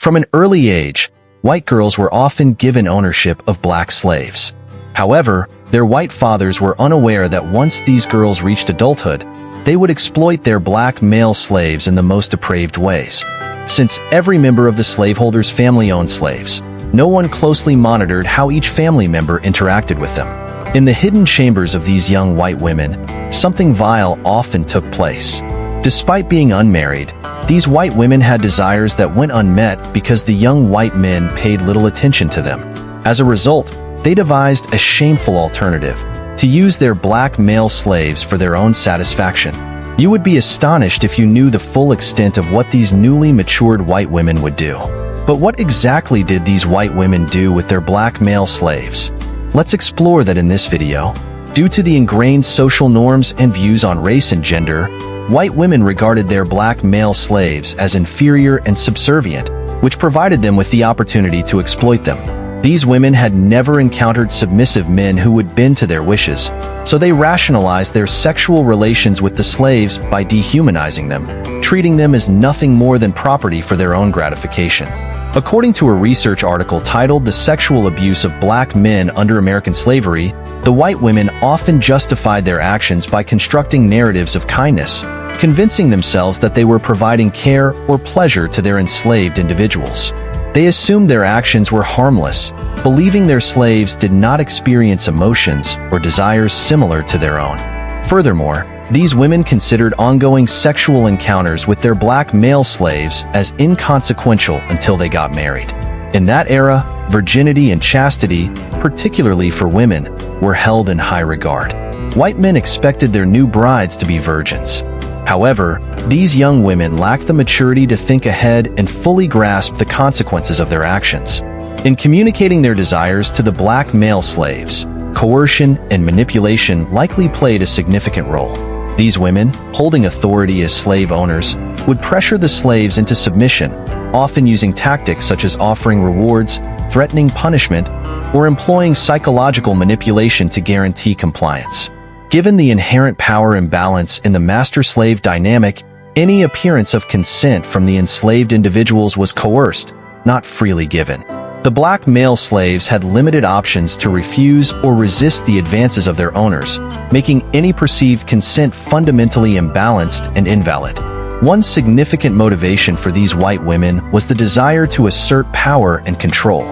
From an early age, white girls were often given ownership of black slaves. However, their white fathers were unaware that once these girls reached adulthood, they would exploit their black male slaves in the most depraved ways. Since every member of the slaveholder's family owned slaves, no one closely monitored how each family member interacted with them. In the hidden chambers of these young white women, something vile often took place. Despite being unmarried, these white women had desires that went unmet because the young white men paid little attention to them. As a result, they devised a shameful alternative: to use their black male slaves for their own satisfaction. You would be astonished if you knew the full extent of what these newly matured white women would do. But what exactly did these white women do with their black male slaves? Let's explore that in this video. Due to the ingrained social norms and views on race and gender, white women regarded their black male slaves as inferior and subservient, which provided them with the opportunity to exploit them. These women had never encountered submissive men who would bend to their wishes, so they rationalized their sexual relations with the slaves by dehumanizing them, treating them as nothing more than property for their own gratification. According to a research article titled "The Sexual Abuse of Black Men Under American Slavery," the white women often justified their actions by constructing narratives of kindness, convincing themselves that they were providing care or pleasure to their enslaved individuals. They assumed their actions were harmless, believing their slaves did not experience emotions or desires similar to their own. Furthermore, these women considered ongoing sexual encounters with their black male slaves as inconsequential until they got married. In that era, virginity and chastity, particularly for women, were held in high regard. White men expected their new brides to be virgins. However, these young women lacked the maturity to think ahead and fully grasp the consequences of their actions. In communicating their desires to the black male slaves, coercion and manipulation likely played a significant role. These women, holding authority as slave owners, would pressure the slaves into submission, often using tactics such as offering rewards, threatening punishment, or employing psychological manipulation to guarantee compliance. Given the inherent power imbalance in the master-slave dynamic, any appearance of consent from the enslaved individuals was coerced, not freely given. The black male slaves had limited options to refuse or resist the advances of their owners, making any perceived consent fundamentally imbalanced and invalid. One significant motivation for these white women was the desire to assert power and control.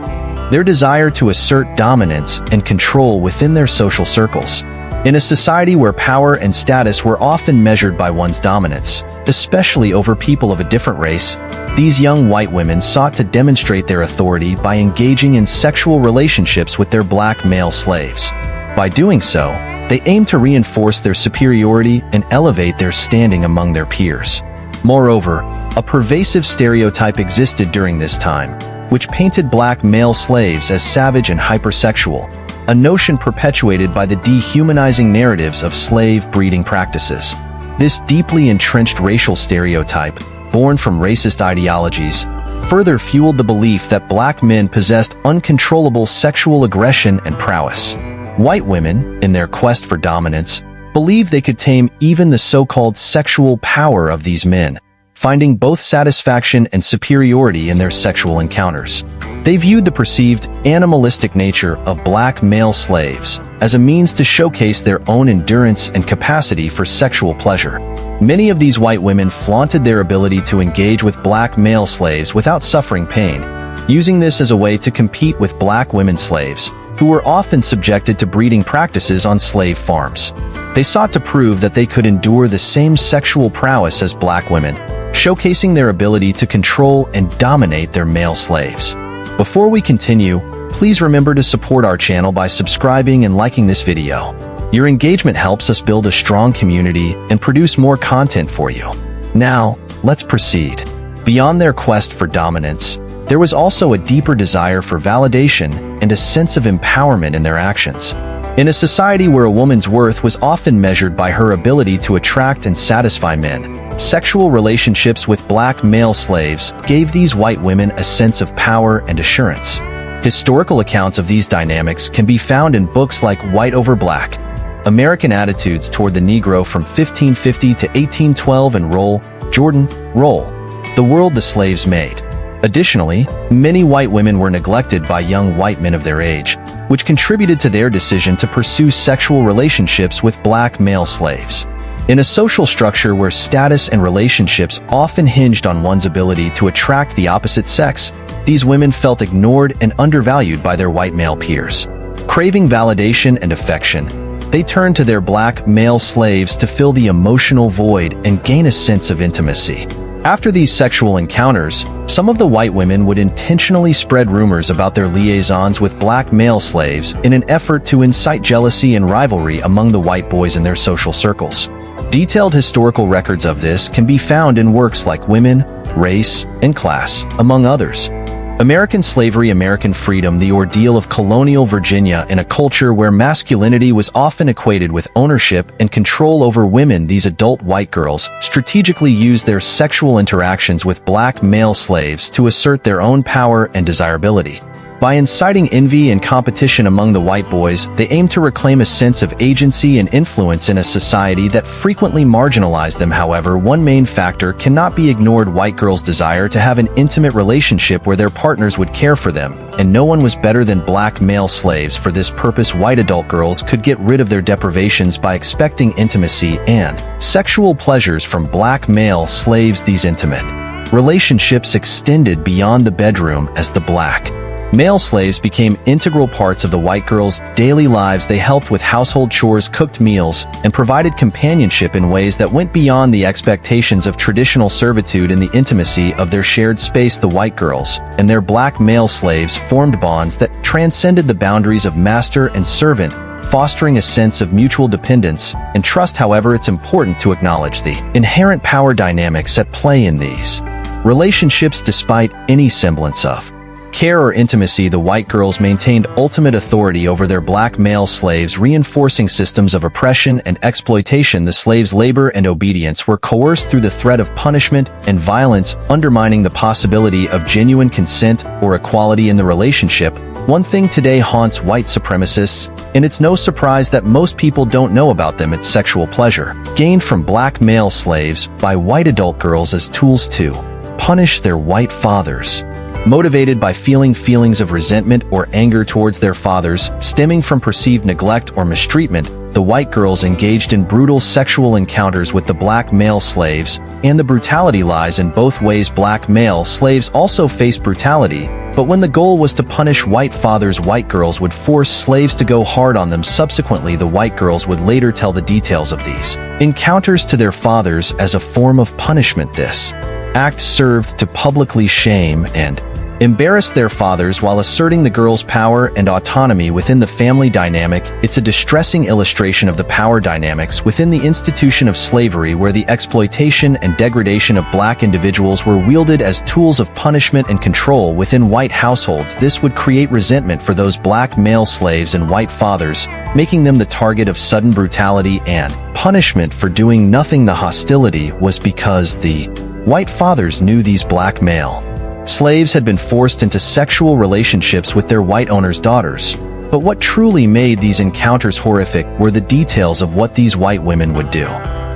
Their desire to assert dominance and control within their social circles. In a society where power and status were often measured by one's dominance, especially over people of a different race, these young white women sought to demonstrate their authority by engaging in sexual relationships with their black male slaves. By doing so, they aimed to reinforce their superiority and elevate their standing among their peers. Moreover, a pervasive stereotype existed during this time, which painted black male slaves as savage and hypersexual, a notion perpetuated by the dehumanizing narratives of slave breeding practices. This deeply entrenched racial stereotype, born from racist ideologies, further fueled the belief that black men possessed uncontrollable sexual aggression and prowess. White women, in their quest for dominance, believed they could tame even the so-called sexual power of these men, finding both satisfaction and superiority in their sexual encounters. They viewed the perceived animalistic nature of black male slaves as a means to showcase their own endurance and capacity for sexual pleasure. Many of these white women flaunted their ability to engage with black male slaves without suffering pain, using this as a way to compete with black women slaves, who were often subjected to breeding practices on slave farms. They sought to prove that they could endure the same sexual prowess as black women, showcasing their ability to control and dominate their male slaves. Before we continue, please remember to support our channel by subscribing and liking this video. Your engagement helps us build a strong community and produce more content for you. Now, let's proceed. Beyond their quest for dominance, there was also a deeper desire for validation and a sense of empowerment in their actions. In a society where a woman's worth was often measured by her ability to attract and satisfy men, sexual relationships with black male slaves gave these white women a sense of power and assurance. Historical accounts of these dynamics can be found in books like White Over Black, American Attitudes Toward the Negro from 1550 to 1812 and Roll, Jordan, Roll, The World the Slaves Made. Additionally, many white women were neglected by young white men of their age, which contributed to their decision to pursue sexual relationships with black male slaves. In a social structure where status and relationships often hinged on one's ability to attract the opposite sex, these women felt ignored and undervalued by their white male peers. Craving validation and affection, they turned to their black male slaves to fill the emotional void and gain a sense of intimacy. After these sexual encounters, some of the white women would intentionally spread rumors about their liaisons with black male slaves in an effort to incite jealousy and rivalry among the white boys in their social circles. Detailed historical records of this can be found in works like Women, Race, and Class, among others. American Slavery, American Freedom, the ordeal of colonial Virginia in a culture where masculinity was often equated with ownership and control over women. These adult white girls strategically used their sexual interactions with black male slaves to assert their own power and desirability. By inciting envy and competition among the white boys, they aimed to reclaim a sense of agency and influence in a society that frequently marginalized them. However, one main factor cannot be ignored: white girls' desire to have an intimate relationship where their partners would care for them, and no one was better than black male slaves. For this purpose, white adult girls could get rid of their deprivations by expecting intimacy and sexual pleasures from black male slaves. These intimate relationships extended beyond the bedroom as the black male slaves became integral parts of the white girls' daily lives. They helped with household chores, cooked meals, and provided companionship in ways that went beyond the expectations of traditional servitude. In the intimacy of their shared space, the white girls and their black male slaves formed bonds that transcended the boundaries of master and servant, fostering a sense of mutual dependence and trust. However, it's important to acknowledge the inherent power dynamics at play in these relationships. Despite any semblance of care or intimacy, the white girls maintained ultimate authority over their black male slaves, reinforcing systems of oppression and exploitation. The slaves' labor and obedience were coerced through the threat of punishment and violence, undermining the possibility of genuine consent or equality in the relationship. One thing today haunts white supremacists, and it's no surprise that most people don't know about them: it's sexual pleasure gained from black male slaves by white adult girls as tools to punish their white fathers. Motivated by feelings of resentment or anger towards their fathers, stemming from perceived neglect or mistreatment, the white girls engaged in brutal sexual encounters with the black male slaves, and the brutality lies in both ways. Black male slaves also faced brutality, but when the goal was to punish white fathers, white girls would force slaves to go hard on them. Subsequently, the white girls would later tell the details of these encounters to their fathers as a form of punishment. This act served to publicly shame and embarrass their fathers while asserting the girls' power and autonomy within the family dynamic. It's a distressing illustration of the power dynamics within the institution of slavery, where the exploitation and degradation of black individuals were wielded as tools of punishment and control within white households. This would create resentment for those black male slaves and white fathers, making them the target of sudden brutality and punishment for doing nothing. The hostility was because the white fathers knew these black male slaves had been forced into sexual relationships with their white owners' daughters. But what truly made these encounters horrific were the details of what these white women would do.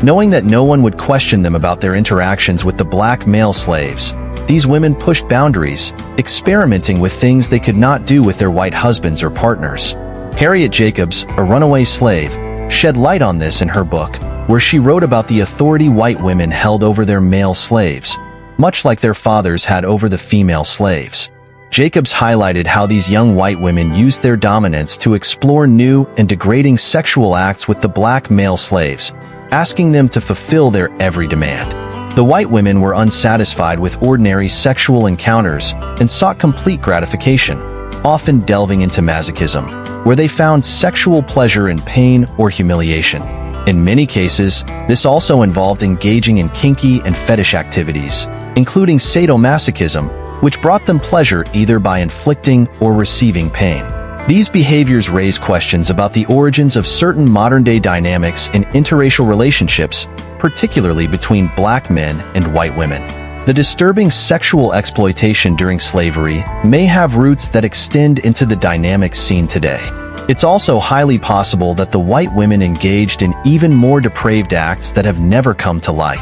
Knowing that no one would question them about their interactions with the black male slaves, these women pushed boundaries, experimenting with things they could not do with their white husbands or partners. Harriet Jacobs, a runaway slave, shed light on this in her book, where she wrote about the authority white women held over their male slaves, much like their fathers had over the female slaves. Jacobs highlighted how these young white women used their dominance to explore new and degrading sexual acts with the black male slaves, asking them to fulfill their every demand. The white women were unsatisfied with ordinary sexual encounters and sought complete gratification, often delving into masochism, where they found sexual pleasure in pain or humiliation. In many cases, this also involved engaging in kinky and fetish activities, including sadomasochism, which brought them pleasure either by inflicting or receiving pain. These behaviors raise questions about the origins of certain modern-day dynamics in interracial relationships, particularly between black men and white women. The disturbing sexual exploitation during slavery may have roots that extend into the dynamics seen today. It's also highly possible that the white women engaged in even more depraved acts that have never come to light.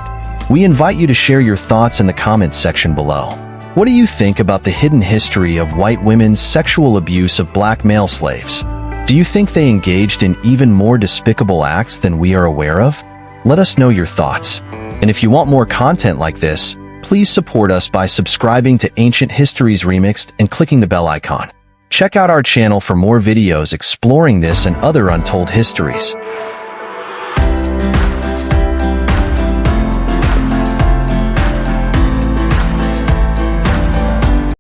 We invite you to share your thoughts in the comments section below. What do you think about the hidden history of white women's sexual abuse of black male slaves? Do you think they engaged in even more despicable acts than we are aware of? Let us know your thoughts. And if you want more content like this, please support us by subscribing to Ancient Histories Remixed and clicking the bell icon. Check out our channel for more videos exploring this and other untold histories.